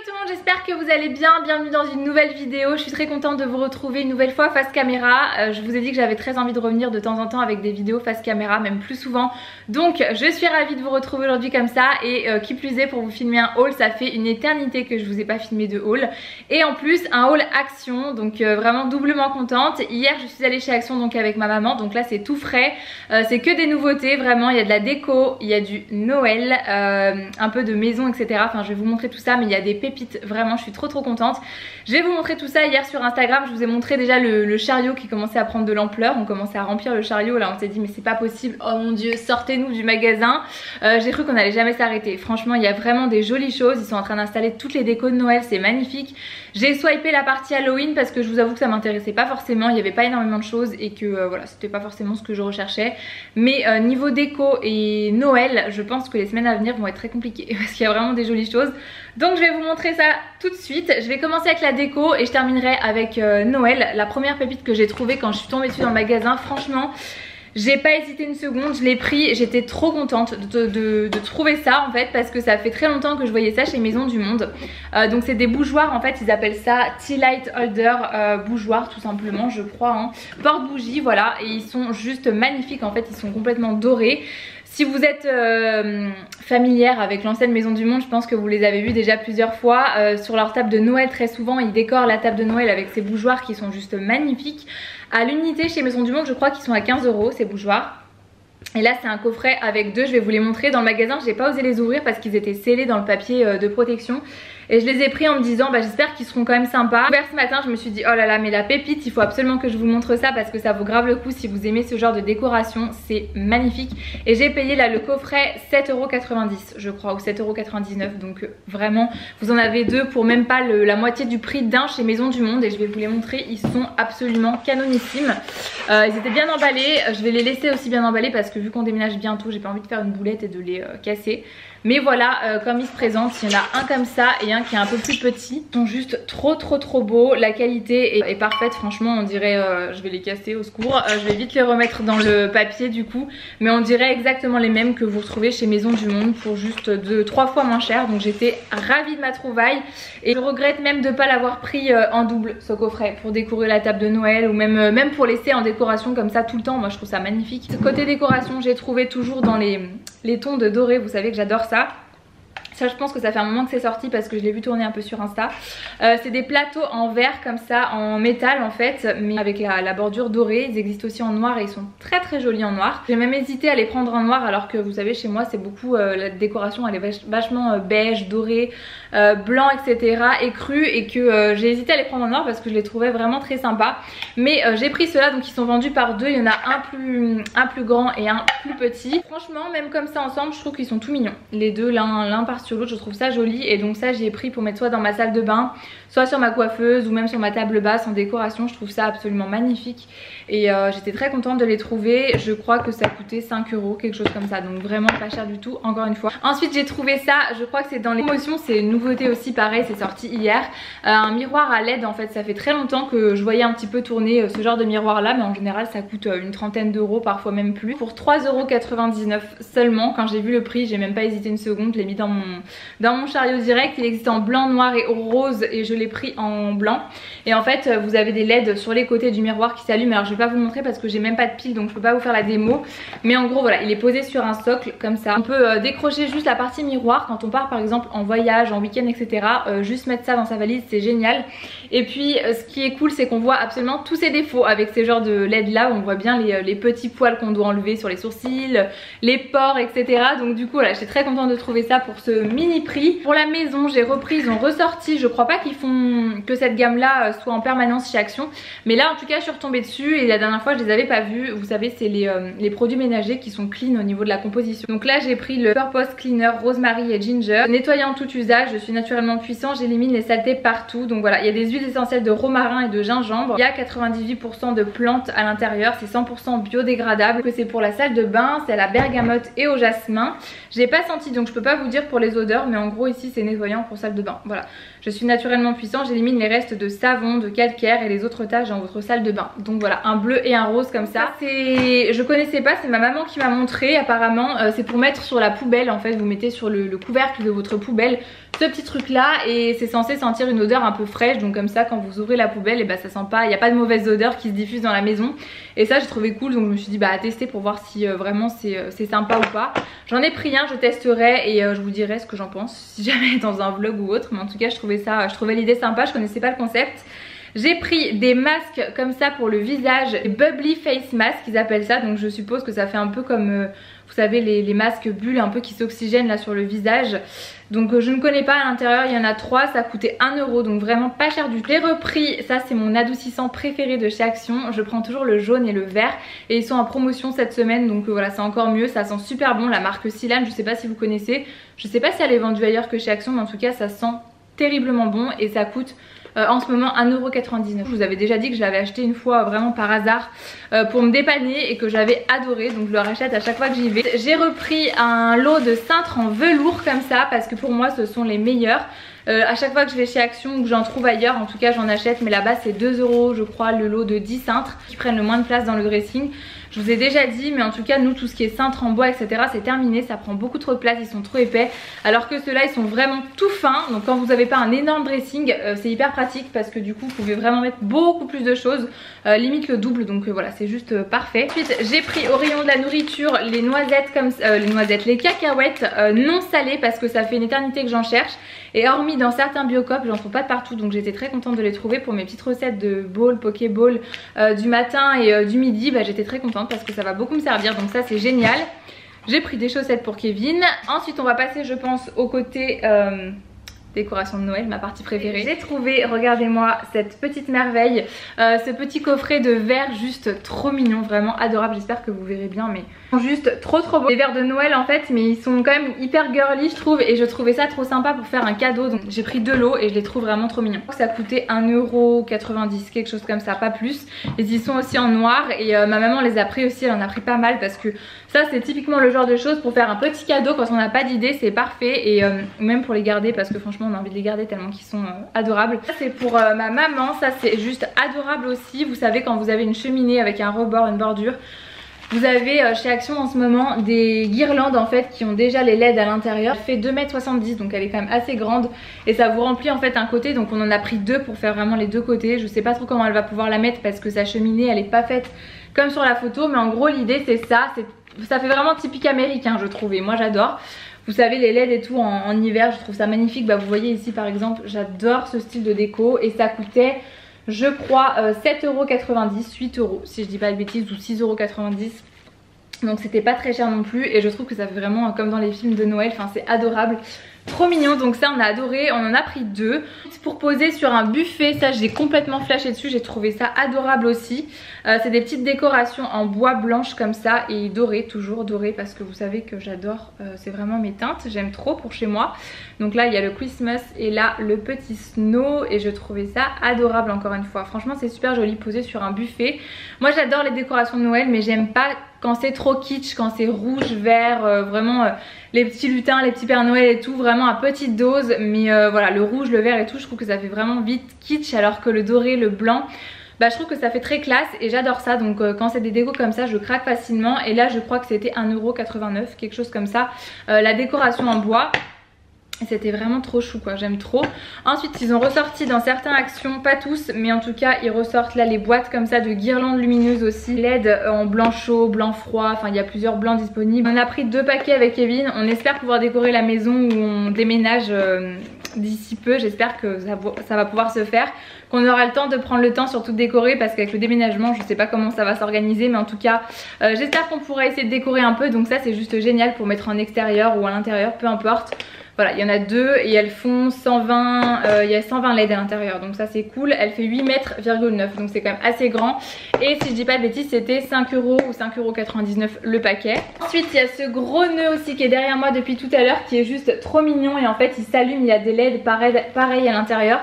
tout le monde, j'espère que vous allez bien, bienvenue dans une nouvelle vidéo. Je suis très contente de vous retrouver une nouvelle fois face caméra. Je vous ai dit que j'avais très envie de revenir de temps en temps avec des vidéos face caméra, même plus souvent. Donc je suis ravie de vous retrouver aujourd'hui comme ça et qui plus est pour vous filmer un haul, ça fait une éternité que je vous ai pas filmé de haul. Et en plus un haul Action, donc vraiment doublement contente. Hier je suis allée chez Action donc avec ma maman, donc là c'est tout frais, c'est que des nouveautés, vraiment il y a de la déco, il y a du Noël, un peu de maison etc. Enfin je vais vous montrer tout ça, mais il y a des pépites, vraiment je suis trop contente. Je vais vous montrer tout ça. Hier sur Instagram je vous ai montré déjà le chariot qui commençait à prendre de l'ampleur, on commençait à remplir le chariot, là on s'est dit mais c'est pas possible, oh mon dieu sortez-nous du magasin. J'ai cru qu'on allait jamais s'arrêter, franchement il y a vraiment des jolies choses, ils sont en train d'installer toutes les décos de Noël, c'est magnifique. J'ai swipé la partie Halloween parce que je vous avoue que ça m'intéressait pas forcément, il n'y avait pas énormément de choses et que voilà c'était pas forcément ce que je recherchais. Mais niveau déco et Noël, je pense que les semaines à venir vont être très compliquées parce qu'il y a vraiment des jolies choses. Donc je vais vous montrer ça tout de suite. Je vais commencer avec la déco et je terminerai avec Noël. La première pépite que j'ai trouvée quand je suis tombée dessus dans le magasin, franchement j'ai pas hésité une seconde, je l'ai pris, j'étais trop contente de trouver ça en fait parce que ça fait très longtemps que je voyais ça chez Maison du Monde. Donc c'est des bougeoirs en fait, ils appellent ça Tea Light Holder bougeoir tout simplement je crois, hein. Porte-bougie voilà, et ils sont juste magnifiques en fait, ils sont complètement dorés. Si vous êtes familière avec l'ancienne Maison du Monde, je pense que vous les avez vus déjà plusieurs fois. Sur leur table de Noël, très souvent, ils décorent la table de Noël avec ces bougeoirs qui sont juste magnifiques. À l'unité chez Maison du Monde, je crois qu'ils sont à 15 € ces bougeoirs. Et là c'est un coffret avec deux, je vais vous les montrer. Dans le magasin j'ai pas osé les ouvrir parce qu'ils étaient scellés dans le papier de protection. Et je les ai pris en me disant bah j'espère qu'ils seront quand même sympas. Ouvert ce matin je me suis dit oh là là mais la pépite, il faut absolument que je vous montre ça parce que ça vaut grave le coup si vous aimez ce genre de décoration, c'est magnifique. Et j'ai payé là le coffret 7,90 € je crois, ou 7,99 €. Donc vraiment vous en avez deux pour même pas la moitié du prix d'un chez Maison du Monde. Et je vais vous les montrer, ils sont absolument canonissimes. Ils étaient bien emballés, je vais les laisser aussi bien emballés parce que vu qu'on déménage bientôt j'ai pas envie de faire une boulette et de les casser. Mais voilà comme ils se présentent, il y en a un comme ça et un qui est un peu plus petit. Ils sont juste trop beaux, la qualité est parfaite, franchement on dirait, je vais les casser au secours, je vais vite les remettre dans le papier du coup. Mais on dirait exactement les mêmes que vous retrouvez chez Maison du Monde pour juste 2-3 fois moins cher. Donc j'étais ravie de ma trouvaille et je regrette même de ne pas l'avoir pris en double ce coffret pour décorer la table de Noël ou même pour laisser en décoration comme ça tout le temps. Moi je trouve ça magnifique. Côté décoration j'ai trouvé toujours dans les tons de doré, vous savez que j'adore ça. Ça je pense que ça fait un moment que c'est sorti parce que je l'ai vu tourner un peu sur Insta. C'est des plateaux en verre comme ça, en métal en fait, mais avec la bordure dorée. Ils existent aussi en noir et ils sont très jolis en noir. J'ai même hésité à les prendre en noir alors que vous savez chez moi c'est beaucoup, la décoration elle est vachement beige, doré, blanc etc. écru, et que j'ai hésité à les prendre en noir parce que je les trouvais vraiment très sympas. Mais j'ai pris ceux-là, donc ils sont vendus par deux, il y en a un plus grand et un plus petit. Franchement même comme ça ensemble je trouve qu'ils sont tout mignons. Les deux l'un par sur l'autre, je trouve ça joli. Et donc ça j'ai pris pour mettre soit dans ma salle de bain, soit sur ma coiffeuse ou même sur ma table basse en décoration. Je trouve ça absolument magnifique et j'étais très contente de les trouver. Je crois que ça coûtait 5 €, quelque chose comme ça, donc vraiment pas cher du tout encore une fois. Ensuite j'ai trouvé ça, je crois que c'est dans les promotions, c'est une nouveauté aussi, pareil c'est sorti hier, un miroir à LED en fait. Ça fait très longtemps que je voyais un petit peu tourner ce genre de miroir là, mais en général ça coûte une trentaine d'euros, parfois même plus, pour 3,99 € seulement. Quand j'ai vu le prix j'ai même pas hésité une seconde, je l'ai mis dans mon chariot direct. Il existe en blanc, noir et rose et je l'ai pris en blanc. Et en fait vous avez des LED sur les côtés du miroir qui s'allument. Alors je vais pas vous montrer parce que j'ai même pas de pile donc je peux pas vous faire la démo, mais en gros voilà il est posé sur un socle comme ça. On peut décrocher juste la partie miroir quand on part par exemple en voyage, en week-end etc. Juste mettre ça dans sa valise, c'est génial. Et puis ce qui est cool c'est qu'on voit absolument tous ses défauts avec ces genres de LED là. On voit bien les petits poils qu'on doit enlever sur les sourcils, les pores etc. Donc du coup voilà j'étais très contente de trouver ça pour ce mini prix. Pour la maison j'ai repris, ils ont ressorti, je crois pas qu'ils font que cette gamme là soit en permanence chez Action, mais là en tout cas je suis retombée dessus et la dernière fois je les avais pas vus. Vous savez c'est les produits ménagers qui sont clean au niveau de la composition. Donc là j'ai pris le Purpose Cleaner Rosemary et Ginger, nettoyant tout usage, je suis naturellement puissant, j'élimine les saletés partout. Donc voilà il y a des huiles essentielles de romarin et de gingembre, il y a 98% de plantes à l'intérieur, c'est 100% biodégradable. C'est pour la salle de bain, c'est à la bergamote et au jasmin. J'ai pas senti donc je peux pas vous dire pour les odeurs, mais en gros ici c'est nettoyant pour salle de bain. Voilà, je suis naturellement puissant, j'élimine les restes de savon, de calcaire et les autres taches dans votre salle de bain. Donc voilà, un bleu et un rose comme ça. Je connaissais pas, c'est ma maman qui m'a montré apparemment. C'est pour mettre sur la poubelle en fait, vous mettez sur le couvercle de votre poubelle ce petit truc là et c'est censé sentir une odeur un peu fraîche. Donc comme ça quand vous ouvrez la poubelle, et bah ça sent pas, il n'y a pas de mauvaise odeur qui se diffuse dans la maison. Et ça j'ai trouvé cool, donc je me suis dit bah à tester pour voir si vraiment c'est sympa ou pas. J'en ai pris un, je testerai et je vous dirai ce que j'en pense si jamais dans un vlog ou autre. Mais en tout cas je trouvais l'idée sympa, je connaissais pas le concept. J'ai pris des masques comme ça pour le visage, des bubbly face masks ils appellent ça. Donc je suppose que ça fait un peu comme vous savez les masques bulles un peu qui s'oxygènent là sur le visage. Donc je ne connais pas, à l'intérieur il y en a 3, ça coûtait 1 €, donc vraiment pas cher du tout. J'ai repris, ça c'est mon adoucissant préféré de chez Action, je prends toujours le jaune et le vert et ils sont en promotion cette semaine, donc voilà c'est encore mieux, ça sent super bon. La marque Silan, je sais pas si vous connaissez, je sais pas si elle est vendue ailleurs que chez Action, mais en tout cas ça sent terriblement bon et ça coûte en ce moment 1,99 €. Je vous avais déjà dit que je l'avais acheté une fois vraiment par hasard pour me dépanner et que j'avais adoré, donc je le rachète à chaque fois que j'y vais. J'ai repris un lot de cintres en velours comme ça parce que pour moi ce sont les meilleurs. À chaque fois que je vais chez Action ou que j'en trouve ailleurs, en tout cas j'en achète, mais là-bas c'est 2 € je crois le lot de 10 cintres qui prennent le moins de place dans le dressing. Je vous ai déjà dit, mais en tout cas nous tout ce qui est cintre en bois etc c'est terminé, ça prend beaucoup trop de place, ils sont trop épais. Alors que ceux-là ils sont vraiment tout fins, donc quand vous n'avez pas un énorme dressing c'est hyper pratique parce que du coup vous pouvez vraiment mettre beaucoup plus de choses, limite le double, donc voilà c'est juste parfait. Ensuite j'ai pris au rayon de la nourriture les noisettes comme les cacahuètes non salées parce que ça fait une éternité que j'en cherche. Et hormis dans certains Biocop, j'en trouve pas de partout, donc j'étais très contente de les trouver pour mes petites recettes de bowl, pokéball du matin et du midi. Bah, j'étais très contente parce que ça va beaucoup me servir, donc ça c'est génial. J'ai pris des chaussettes pour Kevin. Ensuite on va passer je pense au côté décoration de Noël, ma partie préférée. J'ai trouvé, regardez-moi cette petite merveille, ce petit coffret de verre juste trop mignon, vraiment adorable. J'espère que vous verrez bien, mais ils sont juste trop beaux. Les verres de Noël en fait, mais ils sont quand même hyper girly je trouve, et je trouvais ça trop sympa pour faire un cadeau, donc j'ai pris 2 lots et je les trouve vraiment trop mignons. Ça coûtait 1,90 €, quelque chose comme ça, pas plus. Et ils sont aussi en noir et ma maman les a pris aussi, elle en a pris pas mal parce que ça c'est typiquement le genre de choses pour faire un petit cadeau quand on n'a pas d'idée, c'est parfait. Et même pour les garder parce que franchement on a envie de les garder tellement qu'ils sont adorables. Ça c'est pour ma maman, ça c'est juste adorable aussi. Vous savez quand vous avez une cheminée avec un rebord, une bordure, vous avez chez Action en ce moment des guirlandes en fait qui ont déjà les LED à l'intérieur. Elle fait 2,70 m donc elle est quand même assez grande et ça vous remplit en fait un côté, donc on en a pris 2 pour faire vraiment les deux côtés. Je sais pas trop comment elle va pouvoir la mettre parce que sa cheminée elle est pas faite comme sur la photo, mais en gros l'idée c'est ça, ça fait vraiment typique américain je trouve et moi j'adore. Vous savez les LED et tout en hiver, je trouve ça magnifique. Bah vous voyez ici par exemple, j'adore ce style de déco et ça coûtait je crois 7,90 €, 8 € si je dis pas de bêtises, ou 6,90 €. Donc c'était pas très cher non plus et je trouve que ça fait vraiment comme dans les films de Noël, enfin c'est adorable. Trop mignon, donc ça on a adoré, on en a pris 2. Pour poser sur un buffet, ça j'ai complètement flashé dessus, j'ai trouvé ça adorable aussi. C'est des petites décorations en bois blanche comme ça et doré, toujours doré parce que vous savez que j'adore, c'est vraiment mes teintes, j'aime trop pour chez moi. Donc là il y a le Christmas et là le petit snow et je trouvais ça adorable encore une fois. Franchement c'est super joli posé sur un buffet. Moi j'adore les décorations de Noël mais j'aime pas quand c'est trop kitsch, quand c'est rouge, vert, vraiment les petits lutins, les petits Pères Noël et tout, vraiment à petite dose. Mais voilà, le rouge, le vert et tout, je trouve que ça fait vraiment vite kitsch, alors que le doré, le blanc, bah je trouve que ça fait très classe et j'adore ça. Donc quand c'est des décos comme ça, je craque facilement. Et là je crois que c'était 1,89 €, quelque chose comme ça, la décoration en bois. C'était vraiment trop chou quoi, j'aime trop. Ensuite ils ont ressorti dans certaines Actions, pas tous mais en tout cas ils ressortent là les boîtes comme ça de guirlandes lumineuses aussi, LED en blanc chaud, blanc froid, enfin il y a plusieurs blancs disponibles. On a pris 2 paquets avec Kevin, on espère pouvoir décorer la maison où on déménage d'ici peu. J'espère que ça va pouvoir se faire, qu'on aura le temps de prendre le temps surtout de décorer parce qu'avec le déménagement je sais pas comment ça va s'organiser, mais en tout cas j'espère qu'on pourra essayer de décorer un peu. Donc ça c'est juste génial pour mettre en extérieur ou à l'intérieur, peu importe. Voilà, il y en a 2 et elles font 120, il y a 120 LED à l'intérieur, donc ça c'est cool. Elle fait 8,9 m, donc c'est quand même assez grand. Et si je dis pas de bêtises, c'était 5 € ou 5,99 € le paquet. Ensuite il y a ce gros nœud aussi qui est derrière moi depuis tout à l'heure, qui est juste trop mignon et en fait il s'allume, il y a des LED pareil à l'intérieur.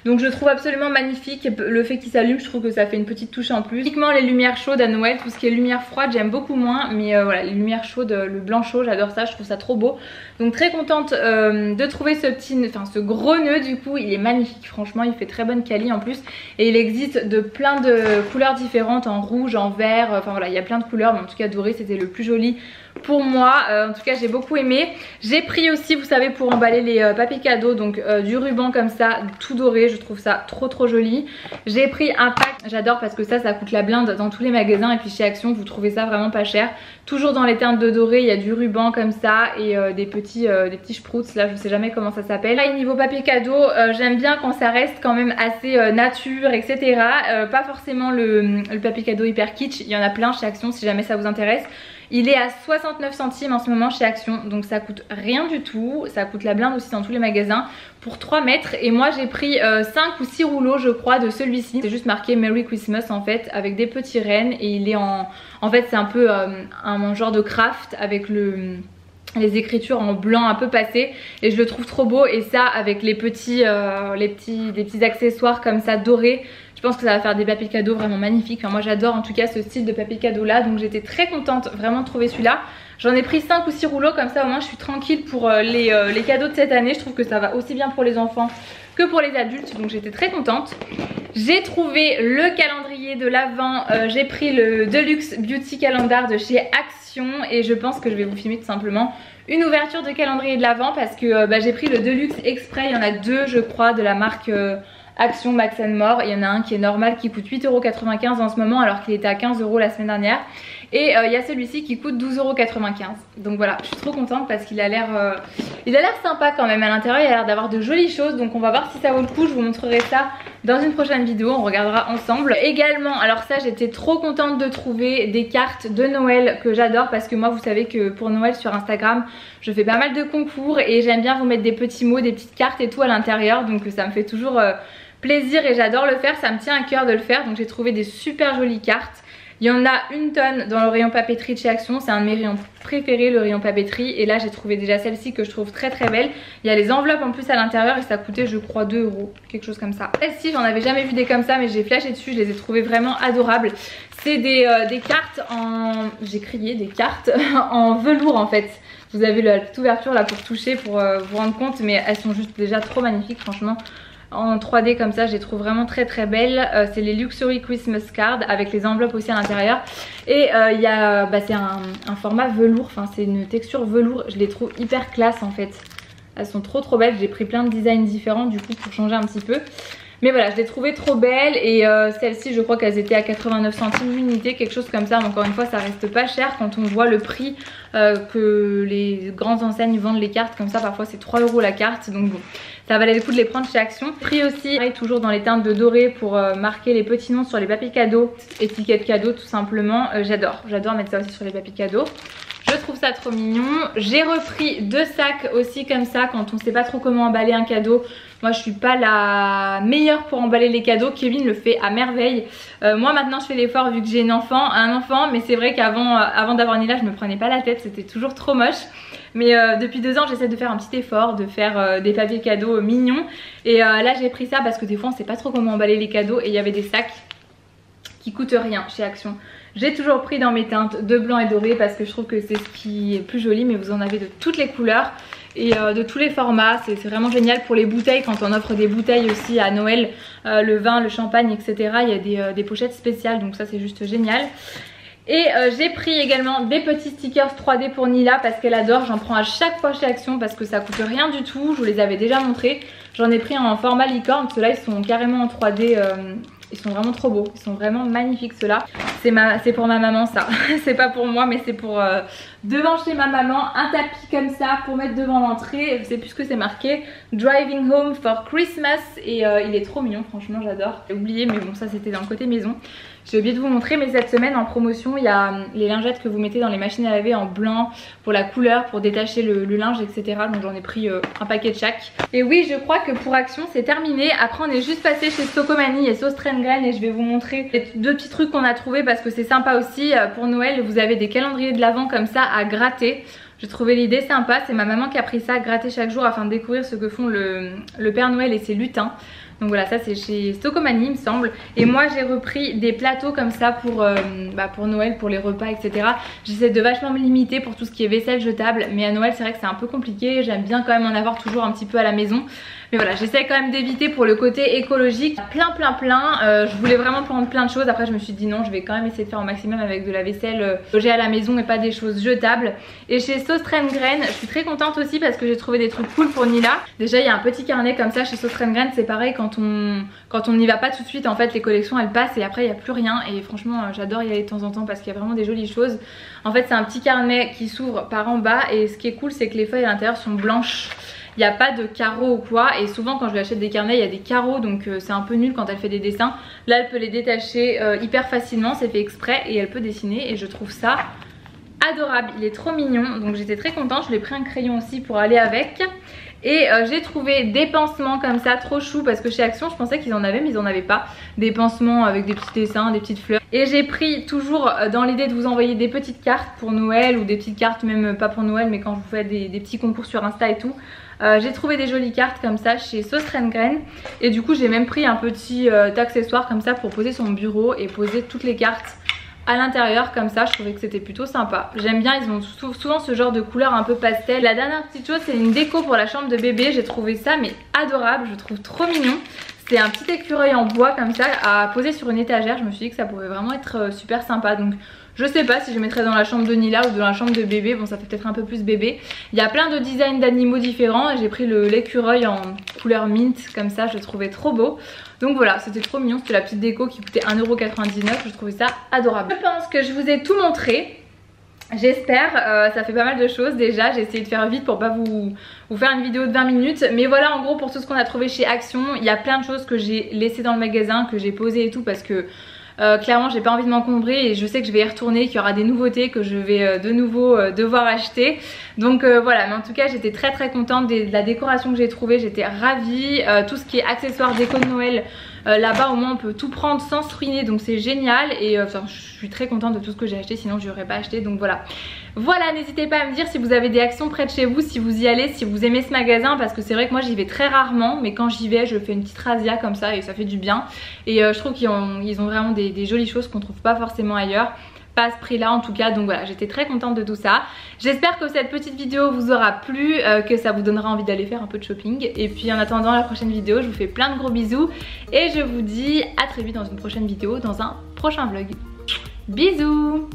Donc je trouve absolument magnifique le fait qu'il s'allume, je trouve que ça fait une petite touche en plus. Typiquement les lumières chaudes à Noël, tout ce qui est lumière froide j'aime beaucoup moins, mais voilà, les lumières chaudes, le blanc chaud, j'adore ça, je trouve ça trop beau. Donc très contente de trouver ce gros nœud, du coup il est magnifique, franchement il fait très bonne quali en plus. Et il existe de plein de couleurs différentes, en rouge, en vert, enfin voilà, il y a plein de couleurs, mais en tout cas doré c'était le plus joli pour moi. En tout cas j'ai beaucoup aimé. J'ai pris aussi, vous savez, pour emballer les papiers cadeaux, donc du ruban comme ça, tout doré, je trouve ça trop joli. J'ai pris un pack, j'adore parce que ça coûte la blinde dans tous les magasins, et puis chez Action vous trouvez ça vraiment pas cher. Toujours dans les teintes de doré, il y a du ruban comme ça et des petits sprouts, là je sais jamais comment ça s'appelle. Et niveau papier cadeau, j'aime bien quand ça reste quand même assez nature, etc. Pas forcément le papier cadeau hyper kitsch, il y en a plein chez Action si jamais ça vous intéresse. Il est à 69 centimes en ce moment chez Action, donc ça coûte rien du tout. Ça coûte la blinde aussi dans tous les magasins pour 3 mètres. Et moi j'ai pris 5 ou 6 rouleaux je crois de celui-ci. C'est juste marqué Merry Christmas en fait, avec des petits rennes. Et il est en fait c'est un peu un genre de craft avec les écritures en blanc un peu passé, et je le trouve trop beau. Et ça avec les petits accessoires comme ça dorés, je pense que ça va faire des papiers cadeaux vraiment magnifiques. Enfin, moi j'adore en tout cas ce style de papier cadeau là, donc j'étais très contente vraiment de trouver celui-là. J'en ai pris 5 ou 6 rouleaux, comme ça au moins je suis tranquille pour les cadeaux de cette année. Je trouve que ça va aussi bien pour les enfants que pour les adultes, donc j'étais très contente. J'ai trouvé le calendrier de l'Avent, j'ai pris le Deluxe Beauty Calendar de chez Action, et je pense que je vais vous filmer tout simplement une ouverture de calendrier de l'Avent parce que j'ai pris le Deluxe Exprès, il y en a 2 je crois de la marque Action Max & More. Il y en a un qui est normal qui coûte 8,95 € en ce moment alors qu'il était à 15 € la semaine dernière. Et il y a celui-ci qui coûte 12,95 €. Donc voilà, je suis trop contente parce qu'il a l'air sympa quand même à l'intérieur. Il a l'air d'avoir de jolies choses, donc on va voir si ça vaut le coup. Je vous montrerai ça dans une prochaine vidéo, on regardera ensemble. Également, alors ça j'étais trop contente de trouver des cartes de Noël que j'adore, parce que moi vous savez que pour Noël sur Instagram je fais pas mal de concours et j'aime bien vous mettre des petits mots, des petites cartes et tout à l'intérieur, donc ça me fait toujours plaisir et j'adore le faire, ça me tient à cœur de le faire. Donc j'ai trouvé des super jolies cartes. Il y en a une tonne dans le rayon papeterie de chez Action, c'est un de mes rayons préférés, le rayon papeterie. Et là j'ai trouvé déjà celle-ci que je trouve très belle. Il y a les enveloppes en plus à l'intérieur et ça coûtait je crois 2 €, quelque chose comme ça. Celle-ci j'en avais jamais vu des comme ça, mais j'ai flashé dessus, je les ai trouvées vraiment adorables. C'est des cartes en... j'ai crié, des cartes en velours en fait. Vous avez la petite ouverture là pour toucher, pour vous rendre compte, mais elles sont juste déjà trop magnifiques franchement. En 3D comme ça, je les trouve vraiment très belles. C'est les Luxury Christmas Cards avec les enveloppes aussi à l'intérieur. Et c'est un format velours, enfin c'est une texture velours. Je les trouve hyper classe en fait. Elles sont trop belles. J'ai pris plein de designs différents du coup pour changer un petit peu. Mais voilà, je les trouvais trop belles. Et celles-ci je crois qu'elles étaient à 89 centimes l'unité, quelque chose comme ça. Mais encore une fois ça reste pas cher quand on voit le prix que les grandes enseignes vendent les cartes. Comme ça parfois c'est 3 € la carte. Donc bon, ça valait le coup de les prendre chez Action. Prix aussi, pareil, toujours dans les teintes de doré pour marquer les petits noms sur les papiers cadeaux. Étiquette cadeau tout simplement. J'adore mettre ça aussi sur les papiers cadeaux. Je trouve ça trop mignon. J'ai repris 2 sacs aussi comme ça quand on sait pas trop comment emballer un cadeau. Moi je suis pas la meilleure pour emballer les cadeaux, Kevin le fait à merveille. Moi maintenant je fais l'effort vu que j'ai un enfant, mais c'est vrai qu'avant d'avoir Nila je me prenais pas la tête, c'était toujours trop moche. Mais depuis 2 ans j'essaie de faire un petit effort, de faire des papiers cadeaux mignons. Et là j'ai pris ça parce que des fois on sait pas trop comment emballer les cadeaux, et il y avait des sacs qui coûtent rien chez Action. J'ai toujours pris dans mes teintes de blanc et doré parce que je trouve que c'est ce qui est plus joli, mais vous en avez de toutes les couleurs et de tous les formats. C'est vraiment génial pour les bouteilles, quand on offre des bouteilles aussi à Noël, le vin, le champagne, etc. Il y a des pochettes spéciales, donc ça c'est juste génial. Et j'ai pris également des petits stickers 3D pour Nila parce qu'elle adore. J'en prends à chaque fois chez Action parce que ça coûte rien du tout. Je vous les avais déjà montrés. J'en ai pris en format licorne, ceux-là ils sont carrément en 3D. Ils sont vraiment trop beaux, ils sont vraiment magnifiques ceux-là. C'est pour ma maman ça, c'est pas pour moi, mais c'est pour devant chez ma maman. Un tapis comme ça pour mettre devant l'entrée. Je sais plus ce que c'est marqué, Driving Home for Christmas. Et il est trop mignon, franchement j'adore. J'ai oublié, mais bon ça c'était dans le côté maison. J'ai oublié de vous montrer, mais cette semaine en promotion il y a les lingettes que vous mettez dans les machines à laver en blanc pour la couleur, pour détacher le linge, etc. Donc j'en ai pris un paquet de chaque. Et oui, je crois que pour Action c'est terminé. Après on est juste passé chez Socomani et Sauce Trengren, et je vais vous montrer les 2 petits trucs qu'on a trouvé parce que c'est sympa aussi. Pour Noël vous avez des calendriers de l'Avent comme ça à gratter. J'ai trouvé l'idée sympa, c'est ma maman qui a pris ça à gratter chaque jour afin de découvrir ce que font le Père Noël et ses lutins. Donc voilà, ça c'est chez Stocomanie il me semble. Et moi j'ai repris des plateaux comme ça pour Noël, pour les repas, etc. J'essaie de vachement me limiter pour tout ce qui est vaisselle jetable. Mais à Noël c'est vrai que c'est un peu compliqué. J'aime bien quand même en avoir toujours un petit peu à la maison. Mais voilà, j'essaie quand même d'éviter pour le côté écologique. Plein. Je voulais vraiment prendre plein de choses. Après je me suis dit non, je vais quand même essayer de faire au maximum avec de la vaisselle que j'ai à la maison et pas des choses jetables. Et chez Sauce Rengren, je suis très contente aussi parce que j'ai trouvé des trucs cool pour Nila. Déjà il y a un petit carnet comme ça chez Sauce Rengren. C'est pareil, quand on n'y va pas tout de suite, en fait les collections elles passent et après il n'y a plus rien. Et franchement j'adore y aller de temps en temps parce qu'il y a vraiment des jolies choses. En fait c'est un petit carnet qui s'ouvre par en bas et ce qui est cool c'est que les feuilles à l'intérieur sont blanches. Il n'y a pas de carreaux ou quoi, et souvent quand je lui achète des carnets il y a des carreaux, donc c'est un peu nul quand elle fait des dessins. Là elle peut les détacher hyper facilement, c'est fait exprès et elle peut dessiner et je trouve ça adorable. Il est trop mignon, donc j'étais très contente. Je lui ai pris un crayon aussi pour aller avec. Et j'ai trouvé des pansements comme ça trop chou parce que chez Action je pensais qu'ils en avaient mais ils en avaient pas. Des pansements avec des petits dessins, des petites fleurs. Et j'ai pris toujours dans l'idée de vous envoyer des petites cartes pour Noël ou des petites cartes même pas pour Noël mais quand je vous fais des petits concours sur Insta et tout. J'ai trouvé des jolies cartes comme ça chez Sauce Rengren. Et du coup j'ai même pris un petit accessoire comme ça pour poser sur mon bureau et poser toutes les cartes à l'intérieur comme ça. Je trouvais que c'était plutôt sympa. J'aime bien, ils ont souvent ce genre de couleur un peu pastel. La dernière petite chose c'est une déco pour la chambre de bébé. J'ai trouvé ça mais adorable, je trouve trop mignon. C'est un petit écureuil en bois comme ça à poser sur une étagère. Je me suis dit que ça pouvait vraiment être super sympa. Donc je sais pas si je mettrais dans la chambre de Nila ou dans la chambre de bébé. Bon ça fait peut-être un peu plus bébé. Il y a plein de designs d'animaux différents. J'ai pris l'écureuil en couleur mint comme ça. Je le trouvais trop beau. Donc voilà, c'était trop mignon. C'était la petite déco qui coûtait 1,99 €. Je trouvais ça adorable. Je pense que je vous ai tout montré. J'espère, ça fait pas mal de choses déjà. J'ai essayé de faire vite pour pas vous faire une vidéo de 20 minutes. Mais voilà en gros pour tout ce qu'on a trouvé chez Action. Il y a plein de choses que j'ai laissées dans le magasin, que j'ai posées et tout parce que clairement j'ai pas envie de m'encombrer et je sais que je vais y retourner, qu'il y aura des nouveautés que je vais de nouveau devoir acheter. Donc voilà, mais en tout cas j'étais très contente de la décoration que j'ai trouvée, j'étais ravie. Tout ce qui est accessoires déco de Noël, là-bas au moins on peut tout prendre sans se ruiner, donc c'est génial. Et enfin, je suis très contente de tout ce que j'ai acheté, sinon je n'aurais pas acheté. Donc voilà, n'hésitez pas à me dire si vous avez des Actions près de chez vous, si vous y allez, si vous aimez ce magasin. Parce que c'est vrai que moi j'y vais très rarement, mais quand j'y vais je fais une petite razzia comme ça et ça fait du bien. Et je trouve qu'ils ont vraiment des jolies choses qu'on trouve pas forcément ailleurs. Pas à ce prix là en tout cas. Donc voilà, j'étais très contente de tout ça. J'espère que cette petite vidéo vous aura plu, que ça vous donnera envie d'aller faire un peu de shopping. Et puis en attendant la prochaine vidéo, je vous fais plein de gros bisous. Et je vous dis à très vite dans une prochaine vidéo, dans un prochain vlog. Bisous.